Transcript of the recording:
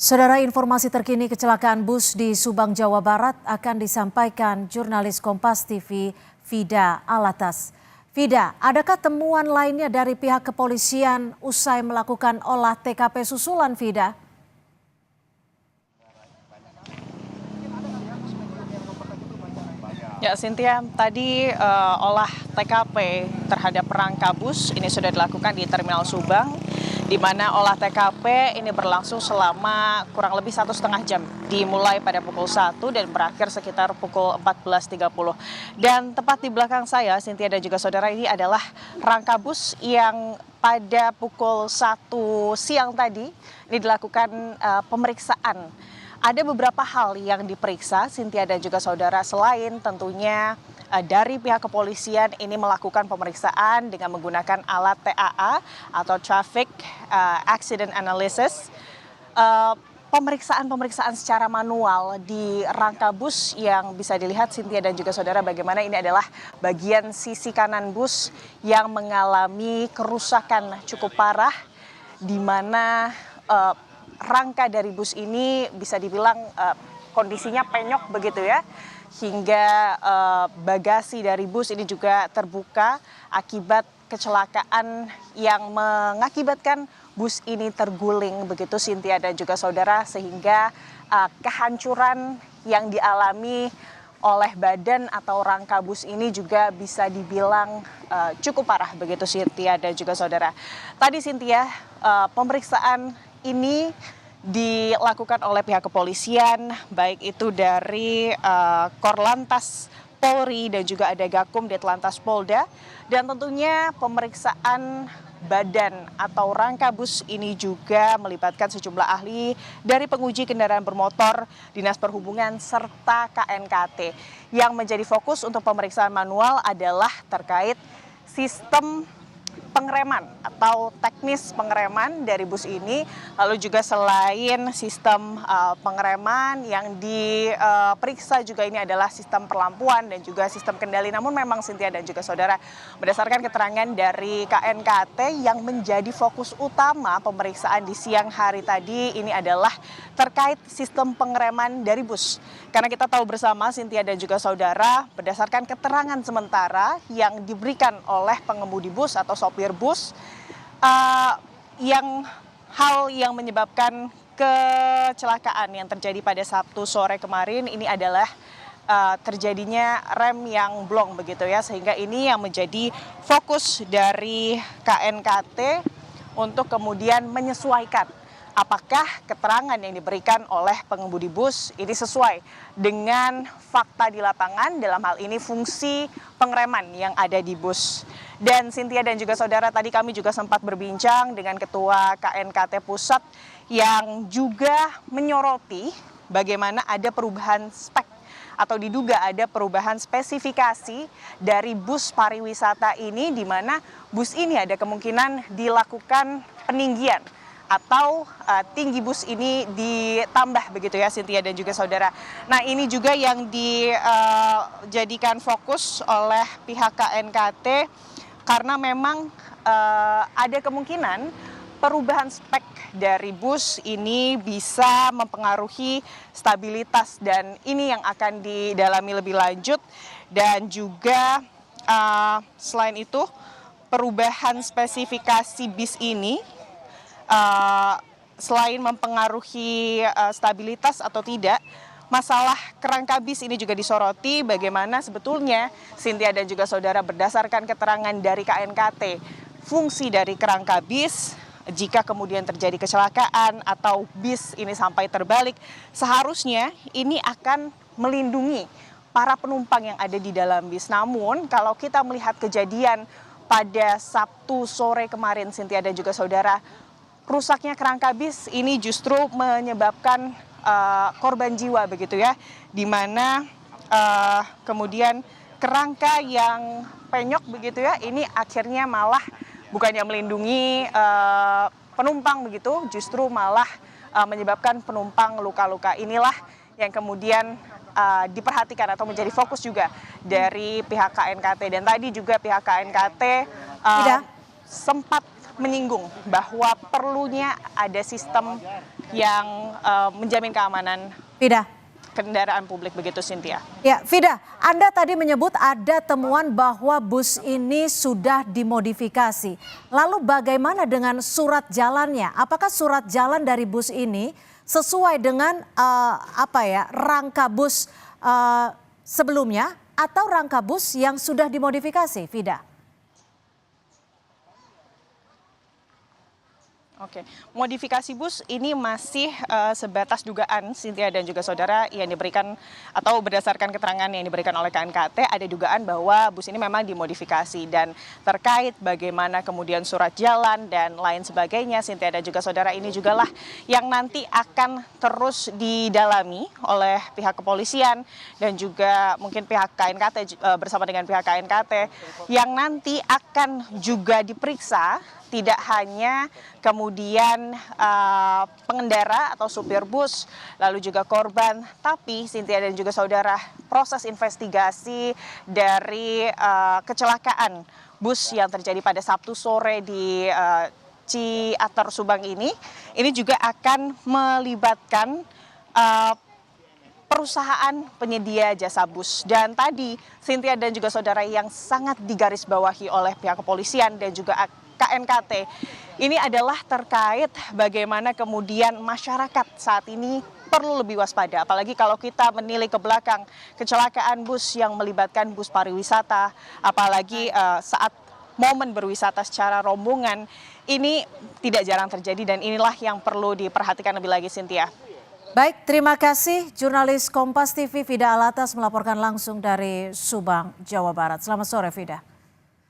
Saudara, informasi terkini kecelakaan bus di Subang, Jawa Barat akan disampaikan jurnalis Kompas TV Vida Alatas. Vida, adakah temuan lainnya dari pihak kepolisian usai melakukan olah TKP susulan, Vida? Ya, Cynthia, tadi olah TKP terhadap rangka bus ini sudah dilakukan di Terminal Subang, di mana olah TKP ini berlangsung selama kurang lebih 1,5 jam, dimulai pada pukul 1 dan berakhir sekitar pukul 14.30. Dan tepat di belakang saya, Cynthia dan juga saudara, ini adalah rangka bus yang pada pukul 1 siang tadi ini dilakukan pemeriksaan. Ada beberapa hal yang diperiksa, Cynthia dan juga saudara, selain tentunya dari pihak kepolisian ini melakukan pemeriksaan dengan menggunakan alat TAA atau Traffic Accident Analysis. Pemeriksaan secara manual di rangka bus yang bisa dilihat, Cynthia dan juga saudara, bagaimana ini adalah bagian sisi kanan bus yang mengalami kerusakan cukup parah, di mana rangka dari bus ini bisa dibilang kondisinya penyok begitu ya, hingga bagasi dari bus ini juga terbuka akibat kecelakaan yang mengakibatkan bus ini terguling begitu, Cynthia dan juga saudara, sehingga kehancuran yang dialami oleh badan atau rangka bus ini juga bisa dibilang cukup parah begitu, Cynthia dan juga saudara. Tadi, Cynthia, pemeriksaan ini dilakukan oleh pihak kepolisian, baik itu dari Korlantas Polri dan juga ada Gakum Ditlantas Polda, dan tentunya pemeriksaan badan atau rangka bus ini juga melibatkan sejumlah ahli dari penguji kendaraan bermotor, Dinas Perhubungan, serta KNKT. Yang menjadi fokus untuk pemeriksaan manual adalah terkait sistem pengereman atau teknis pengereman dari bus ini. Lalu juga selain sistem pengereman yang diperiksa juga ini adalah sistem perlampuan dan juga sistem kendali. Namun memang, Cynthia dan juga saudara, berdasarkan keterangan dari KNKT, yang menjadi fokus utama pemeriksaan di siang hari tadi ini adalah terkait sistem pengereman dari bus. Karena kita tahu bersama, Cynthia dan juga saudara, berdasarkan keterangan sementara yang diberikan oleh pengemudi bus atau sopir bus, hal yang menyebabkan kecelakaan yang terjadi pada Sabtu sore kemarin ini adalah terjadinya rem yang blong begitu ya, sehingga ini yang menjadi fokus dari KNKT untuk kemudian menyesuaikan apakah keterangan yang diberikan oleh pengemudi bus ini sesuai dengan fakta di lapangan, dalam hal ini fungsi pengereman yang ada di bus. Dan Cynthia dan juga saudara, tadi kami juga sempat berbincang dengan Ketua KNKT Pusat yang juga menyoroti bagaimana ada perubahan spek atau diduga ada perubahan spesifikasi dari bus pariwisata ini, di mana bus ini ada kemungkinan dilakukan peninggian atau tinggi bus ini ditambah begitu ya, Cynthia dan juga saudara. Nah, ini juga yang dijadikan fokus oleh pihak KNKT karena memang ada kemungkinan perubahan spek dari bus ini bisa mempengaruhi stabilitas, dan ini yang akan didalami lebih lanjut. Dan juga selain itu, perubahan spesifikasi bis ini selain mempengaruhi stabilitas atau tidak, masalah kerangka bis ini juga disoroti. Bagaimana sebetulnya, Cynthia dan juga saudara, berdasarkan keterangan dari KNKT, fungsi dari kerangka bis jika kemudian terjadi kecelakaan atau bis ini sampai terbalik, seharusnya ini akan melindungi para penumpang yang ada di dalam bis. Namun kalau kita melihat kejadian pada Sabtu sore kemarin, Cynthia dan juga saudara, rusaknya kerangka bis ini justru menyebabkan korban jiwa begitu ya, di mana kemudian kerangka yang penyok begitu ya, ini akhirnya malah bukannya melindungi penumpang begitu, justru malah menyebabkan penumpang luka-luka. Inilah yang kemudian diperhatikan atau menjadi fokus juga dari pihak KNKT. Dan tadi juga pihak KNKT sempat menyinggung bahwa perlunya ada sistem yang menjamin keamanan Vida. kendaraan publik begitu, Cynthia. Ya, Vida, Anda tadi menyebut ada temuan bahwa bus ini sudah dimodifikasi. Lalu bagaimana dengan surat jalannya? Apakah surat jalan dari bus ini sesuai dengan rangka bus sebelumnya atau rangka bus yang sudah dimodifikasi, Vida? Oke, modifikasi bus ini masih sebatas dugaan, Cynthia dan juga saudara, yang diberikan atau berdasarkan keterangan yang diberikan oleh KNKT, ada dugaan bahwa bus ini memang dimodifikasi, dan terkait bagaimana kemudian surat jalan dan lain sebagainya, Cynthia dan juga saudara, ini juga lah yang nanti akan terus didalami oleh pihak kepolisian dan juga mungkin pihak KNKT bersama dengan pihak KNKT yang nanti akan juga diperiksa. Tidak hanya kemudian pengendara atau supir bus, lalu juga korban, tapi Cynthia dan juga saudara, proses investigasi dari kecelakaan bus yang terjadi pada Sabtu sore di Ciater Subang ini juga akan melibatkan perusahaan penyedia jasa bus. Dan tadi Cynthia dan juga saudara, yang sangat digarisbawahi oleh pihak kepolisian dan juga KNKT ini adalah terkait bagaimana kemudian masyarakat saat ini perlu lebih waspada, apalagi kalau kita menilik ke belakang kecelakaan bus yang melibatkan bus pariwisata, apalagi saat momen berwisata secara rombongan ini tidak jarang terjadi, dan inilah yang perlu diperhatikan lebih lagi, Cynthia. Baik, terima kasih jurnalis Kompas TV Vida Alatas melaporkan langsung dari Subang, Jawa Barat. Selamat sore, Vida.